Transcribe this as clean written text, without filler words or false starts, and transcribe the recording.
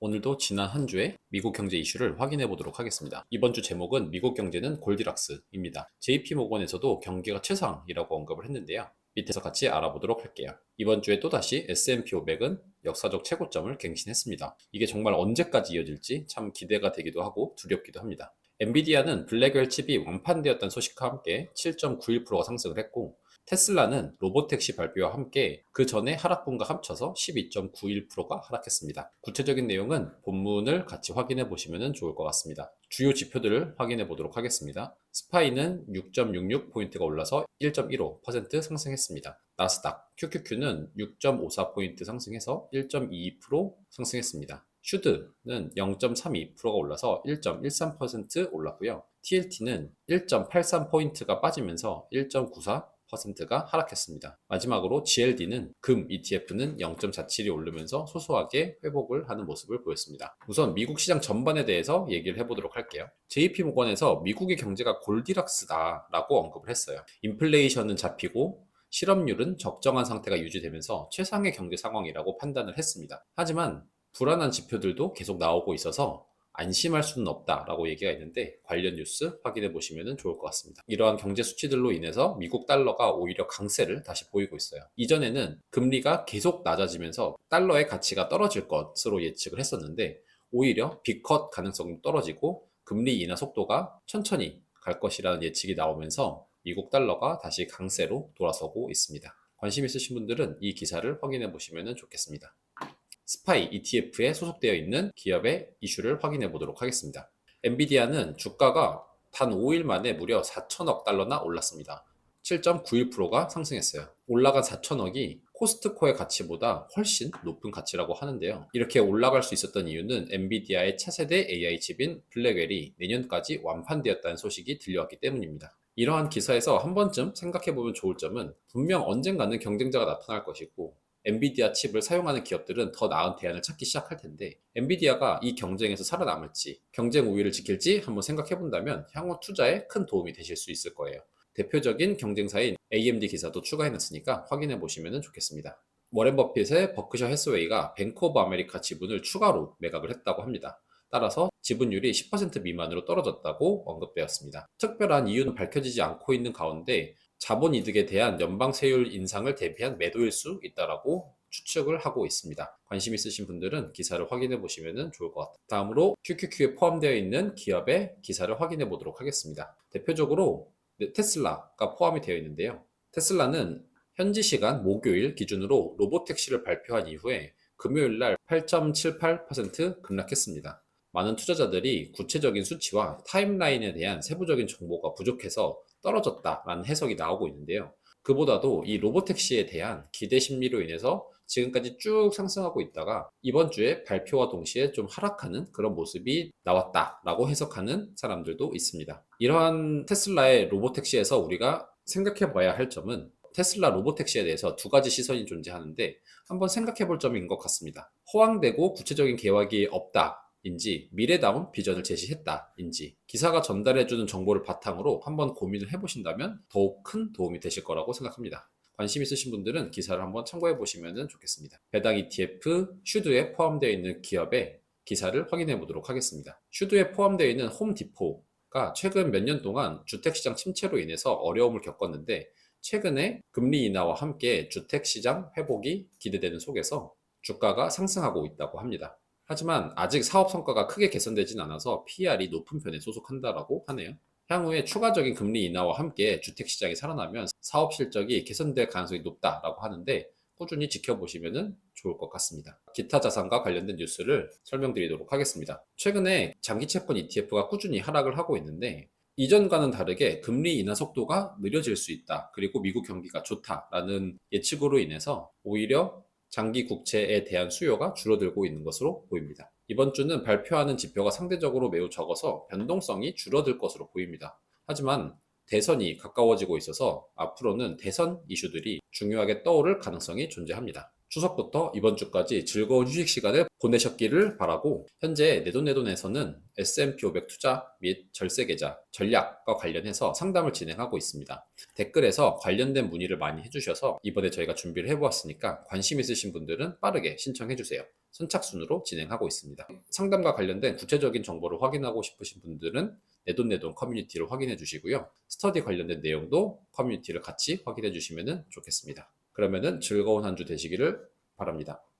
오늘도 지난 한 주의 미국 경제 이슈를 확인해 보도록 하겠습니다. 이번 주 제목은 미국 경제는 골디락스입니다. JP모건에서도 경기가 최상이라고 언급을 했는데요. 밑에서 같이 알아보도록 할게요. 이번 주에 또다시 S&P 500은 역사적 최고점을 갱신했습니다. 이게 정말 언제까지 이어질지 참 기대가 되기도 하고 두렵기도 합니다. 엔비디아는 블랙웰 칩이 완판되었다는 소식과 함께 7.91%가 상승을 했고, 테슬라는 로보택시 발표와 함께 그 전에 하락분과 합쳐서 12.91%가 하락했습니다. 구체적인 내용은 본문을 같이 확인해 보시면 좋을 것 같습니다. 주요 지표들을 확인해 보도록 하겠습니다. 스파이는 6.66포인트가 올라서 1.15% 상승했습니다. 나스닥, QQQ는 6.54포인트 상승해서 1.22% 상승했습니다. 슈드는 0.32%가 올라서 1.13% 올랐고요. TLT는 1.83포인트가 빠지면서 1.94%가 하락했습니다. 마지막으로 GLD는 금 ETF는 0.47이 오르면서 소소하게 회복을 하는 모습을 보였습니다. 우선 미국 시장 전반에 대해서 얘기를 해보도록 할게요. JP모건에서 미국의 경제가 골디락스다라고 언급을 했어요. 인플레이션은 잡히고 실업률은 적정한 상태가 유지되면서 최상의 경제 상황이라고 판단을 했습니다. 하지만 불안한 지표들도 계속 나오고 있어서 안심할 수는 없다라고 얘기가 있는데, 관련 뉴스 확인해 보시면 좋을 것 같습니다. 이러한 경제 수치들로 인해서 미국 달러가 오히려 강세를 다시 보이고 있어요. 이전에는 금리가 계속 낮아지면서 달러의 가치가 떨어질 것으로 예측을 했었는데, 오히려 빅컷 가능성이 떨어지고 금리 인하 속도가 천천히 갈 것이라는 예측이 나오면서 미국 달러가 다시 강세로 돌아서고 있습니다. 관심 있으신 분들은 이 기사를 확인해 보시면 좋겠습니다. 스파이 ETF에 소속되어 있는 기업의 이슈를 확인해 보도록 하겠습니다. 엔비디아는 주가가 단 5일 만에 무려 4천억 달러나 올랐습니다. 7.91%가 상승했어요. 올라간 4천억이 코스트코의 가치보다 훨씬 높은 가치라고 하는데요. 이렇게 올라갈 수 있었던 이유는 엔비디아의 차세대 AI 칩인 블랙웰이 내년까지 완판되었다는 소식이 들려왔기 때문입니다. 이러한 기사에서 한 번쯤 생각해보면 좋을 점은, 분명 언젠가는 경쟁자가 나타날 것이고 엔비디아 칩을 사용하는 기업들은 더 나은 대안을 찾기 시작할 텐데, 엔비디아가 이 경쟁에서 살아남을지 경쟁 우위를 지킬지 한번 생각해 본다면 향후 투자에 큰 도움이 되실 수 있을 거예요. 대표적인 경쟁사인 AMD 기사도 추가해놨으니까 확인해 보시면 좋겠습니다. 워렌 버핏의 버크셔 해스웨이가 뱅크 오브 아메리카 지분을 추가로 매각을 했다고 합니다. 따라서 지분율이 10% 미만으로 떨어졌다고 언급되었습니다. 특별한 이유는 밝혀지지 않고 있는 가운데 자본 이득에 대한 연방 세율 인상을 대비한 매도일 수 있다라고 추측을 하고 있습니다. 관심 있으신 분들은 기사를 확인해 보시면 좋을 것 같아요. 다음으로 QQQ에 포함되어 있는 기업의 기사를 확인해 보도록 하겠습니다. 대표적으로 테슬라가 포함이 되어 있는데요. 테슬라는 현지 시간 목요일 기준으로 로보택시를 발표한 이후에 금요일 날 8.78% 급락했습니다. 많은 투자자들이 구체적인 수치와 타임라인에 대한 세부적인 정보가 부족해서 떨어졌다라는 해석이 나오고 있는데요. 그보다도 이 로보택시에 대한 기대 심리로 인해서 지금까지 쭉 상승하고 있다가 이번 주에 발표와 동시에 좀 하락하는 그런 모습이 나왔다라고 해석하는 사람들도 있습니다. 이러한 테슬라의 로보택시에서 우리가 생각해 봐야 할 점은, 테슬라 로보택시에 대해서 두 가지 시선이 존재하는데 한번 생각해 볼 점인 것 같습니다. 허황되고 구체적인 계획이 없다 인지, 미래다운 비전을 제시했다인지, 기사가 전달해주는 정보를 바탕으로 한번 고민을 해보신다면 더욱 큰 도움이 되실 거라고 생각합니다. 관심 있으신 분들은 기사를 한번 참고해 보시면 좋겠습니다. 배당 ETF 슈드에 포함되어 있는 기업의 기사를 확인해 보도록 하겠습니다. 슈드에 포함되어 있는 홈디포가 최근 몇 년 동안 주택시장 침체로 인해서 어려움을 겪었는데, 최근에 금리 인하와 함께 주택시장 회복이 기대되는 속에서 주가가 상승하고 있다고 합니다. 하지만 아직 사업 성과가 크게 개선되진 않아서 PER이 높은 편에 소속한다라고 하네요. 향후에 추가적인 금리 인하와 함께 주택시장이 살아나면 사업 실적이 개선될 가능성이 높다라고 하는데, 꾸준히 지켜보시면 좋을 것 같습니다. 기타 자산과 관련된 뉴스를 설명드리도록 하겠습니다. 최근에 장기채권 ETF가 꾸준히 하락을 하고 있는데, 이전과는 다르게 금리 인하 속도가 느려질 수 있다, 그리고 미국 경기가 좋다라는 예측으로 인해서 오히려 장기 국채에 대한 수요가 줄어들고 있는 것으로 보입니다. 이번 주는 발표하는 지표가 상대적으로 매우 적어서 변동성이 줄어들 것으로 보입니다. 하지만 대선이 가까워지고 있어서 앞으로는 대선 이슈들이 중요하게 떠오를 가능성이 존재합니다. 추석부터 이번 주까지 즐거운 휴식 시간을 보내셨기를 바라고, 현재 내돈내돈에서는 S&P 500 투자 및 절세계좌 전략과 관련해서 상담을 진행하고 있습니다. 댓글에서 관련된 문의를 많이 해주셔서 이번에 저희가 준비를 해보았으니까 관심 있으신 분들은 빠르게 신청해주세요. 선착순으로 진행하고 있습니다. 상담과 관련된 구체적인 정보를 확인하고 싶으신 분들은 내돈내돈 커뮤니티를 확인해 주시고요. 스터디 관련된 내용도 커뮤니티를 같이 확인해 주시면 좋겠습니다. 그러면은 즐거운 한 주 되시기를 바랍니다.